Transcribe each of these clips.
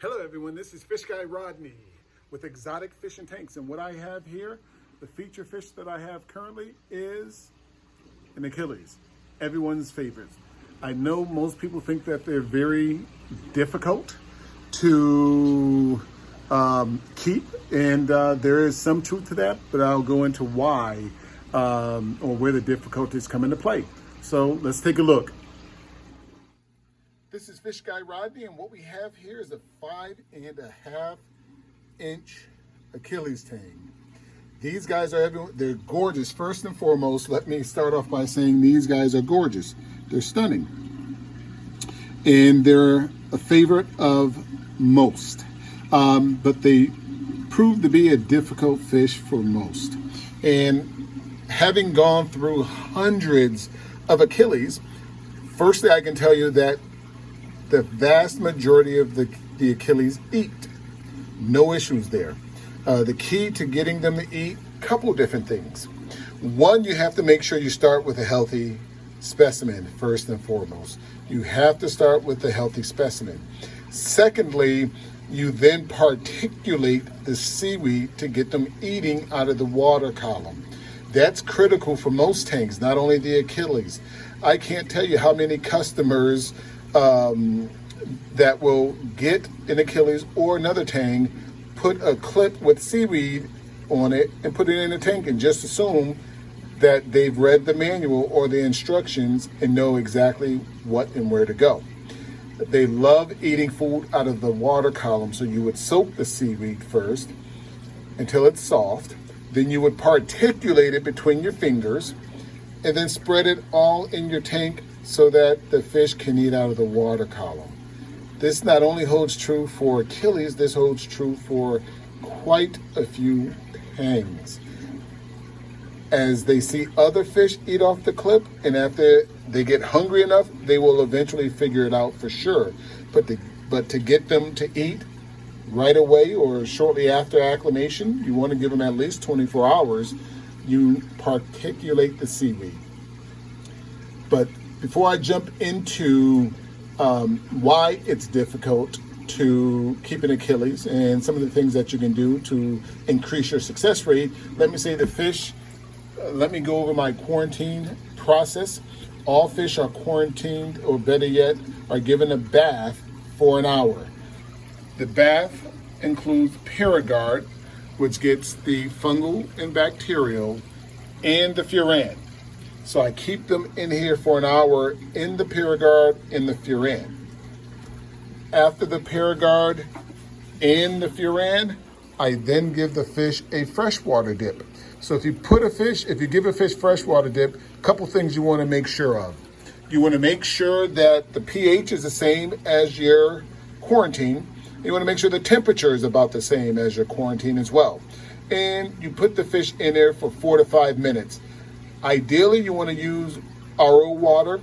Hello everyone, this is Fish Guy Rodney with Exotic Fishing Tanks, and what I have here, the feature fish that I have currently is an Achilles, everyone's favorite. I know most people think that they're very difficult to keep, and there is some truth to that, but I'll go into why or where the difficulties come into play. So let's take a look. This is Fish Guy Rodney, and what we have here is a 5.5 inch Achilles Tang. These guys are they're gorgeous. First and foremost, let me start off by saying these guys are gorgeous. They're stunning. And they're a favorite of most. But they prove to be a difficult fish for most. And having gone through hundreds of Achilles, firstly I can tell you that the vast majority of the Achilles eat. No issues there. The key to getting them to eat, a couple of different things. One, you have to make sure you start with a healthy specimen first and foremost. You have to start with a healthy specimen. Secondly, you then particulate the seaweed to get them eating out of the water column. That's critical for most tanks, not only the Achilles. I can't tell you how many customers that will get an Achilles or another tang, put a clip with seaweed on it and put it in a tank and just assume that they've read the manual or the instructions and know exactly what and where to go. They love eating food out of the water column, so you would soak the seaweed first until it's soft. Then you would particulate it between your fingers and then spread it all in your tank so that the fish can eat out of the water column. This not only holds true for Achilles, this holds true for quite a few tangs. As they see other fish eat off the clip, and after they get hungry enough, they will eventually figure it out for sure. But to get them to eat right away or shortly after acclimation, you want to give them at least 24 hours, you particulate the seaweed. But before I jump into why it's difficult to keep an Achilles and some of the things that you can do to increase your success rate, let me say the fish, let me go over my quarantine process. All fish are quarantined, or better yet, are given a bath for an hour. The bath includes Paragard, which gets the fungal and bacterial, and the furan. So I keep them in here for an hour in the Paragard and the furan. After the Paragard and the furan, I then give the fish a freshwater dip. So if you give a fish freshwater dip, a couple things you want to make sure of. You want to make sure that the pH is the same as your quarantine. You want to make sure the temperature is about the same as your quarantine as well. And you put the fish in there for 4 to 5 minutes. Ideally, you want to use RO water,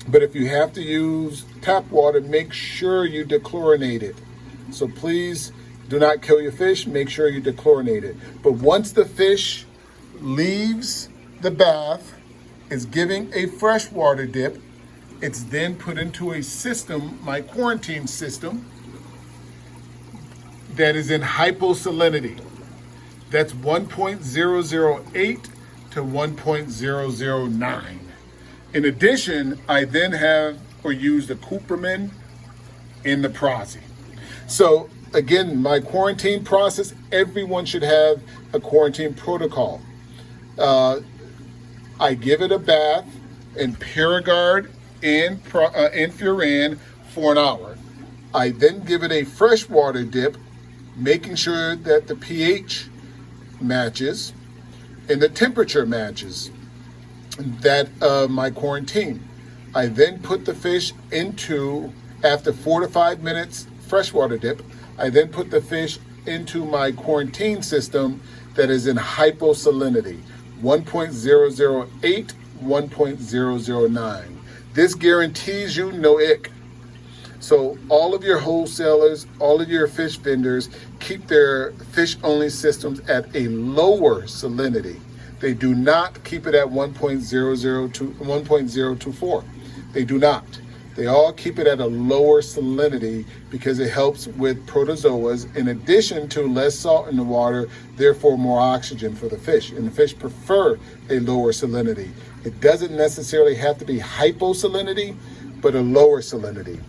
but if you have to use tap water, make sure you dechlorinate it. So please do not kill your fish, make sure you dechlorinate it. But once the fish leaves the bath, is giving a freshwater dip, it's then put into a system, my quarantine system, that is in hyposalinity. That's 1.008 to 1.009. In addition, I then have or use the Cooperman in the Prozzy. So again, my quarantine process, everyone should have a quarantine protocol. I give it a bath in Paragard and furan for an hour. I then give it a freshwater dip, making sure that the pH matches and the temperature matches that my quarantine. I then put the fish into, after 4 to 5 minutes freshwater dip, I then put the fish into my quarantine system that is in hyposalinity, 1.008, 1.009. This guarantees you no ick. So all of your wholesalers, all of your fish vendors keep their fish-only systems at a lower salinity. They do not keep it at 1.002, 1.024. They do not. They all keep it at a lower salinity because it helps with protozoas in addition to less salt in the water, therefore more oxygen for the fish. And the fish prefer a lower salinity. It doesn't necessarily have to be hyposalinity, but a lower salinity.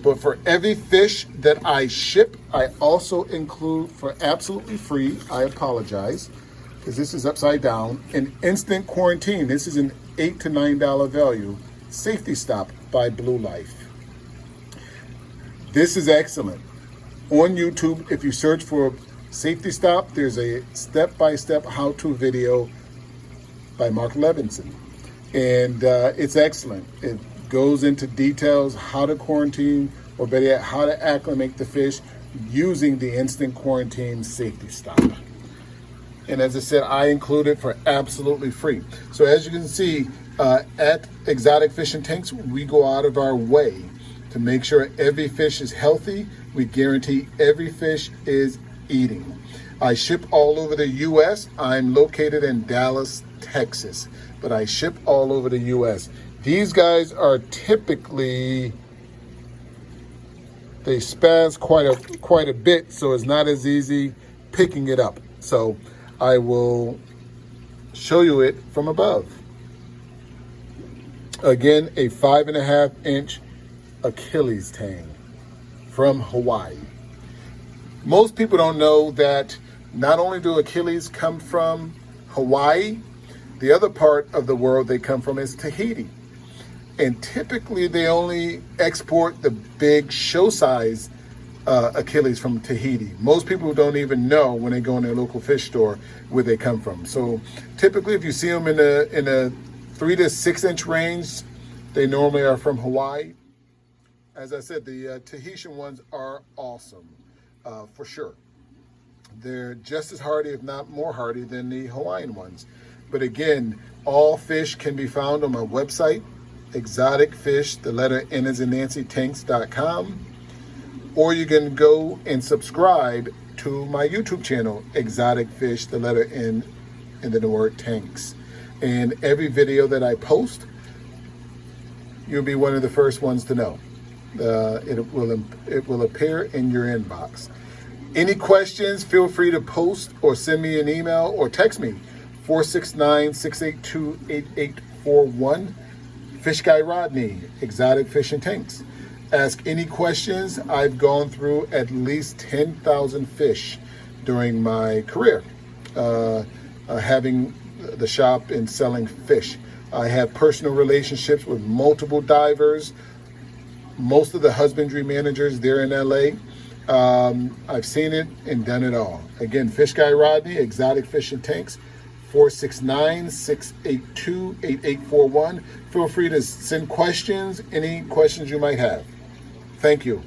But for every fish that I ship, I also include for absolutely free, I apologize, because this is upside down, an instant quarantine. This is an $8 to $9 value safety stop by Blue Life. This is excellent. On YouTube, if you search for safety stop, there's a step-by-step how-to video by Mark Levinson. And it's excellent. It goes into details how to quarantine, or better yet, how to acclimate the fish using the instant quarantine safety stop. And as I said, I include it for absolutely free. So as you can see, at Exotic Fishing Tanks, we go out of our way to make sure every fish is healthy. We guarantee every fish is eating. I ship all over the U.S. I'm located in Dallas, Texas, but I ship all over the U.S. These guys are typically, they spaz quite a bit, so it's not as easy picking it up. So I will show you it from above. Again, a 5.5-inch Achilles Tang from Hawaii. Most people don't know that not only do Achilles come from Hawaii, the other part of the world they come from is Tahiti. And typically they only export the big show size Achilles from Tahiti. Most people don't even know when they go in their local fish store where they come from. So typically if you see them in a 3 to 6 inch range, they normally are from Hawaii. As I said, the Tahitian ones are awesome, for sure. They're just as hardy, if not more hardy, than the Hawaiian ones. But again, all fish can be found on my website, Exotic Fish, the letter N as in Nancy, tanks.com. Or you can go and subscribe to my YouTube channel, Exotic Fish, the letter N, and then the word Tanks. And every video that I post, you'll be one of the first ones to know. It will appear in your inbox. Any questions, feel free to post or send me an email or text me, 469-682-8841. Fish Guy Rodney, Exotic Fishing Tanks. Ask any questions. I've gone through at least 10,000 fish during my career, having the shop and selling fish. I have personal relationships with multiple divers, most of the husbandry managers there in LA. I've seen it and done it all. Again, Fish Guy Rodney, Exotic Fishing Tanks, 469-682-8841. Feel free to send questions, any questions you might have. Thank you.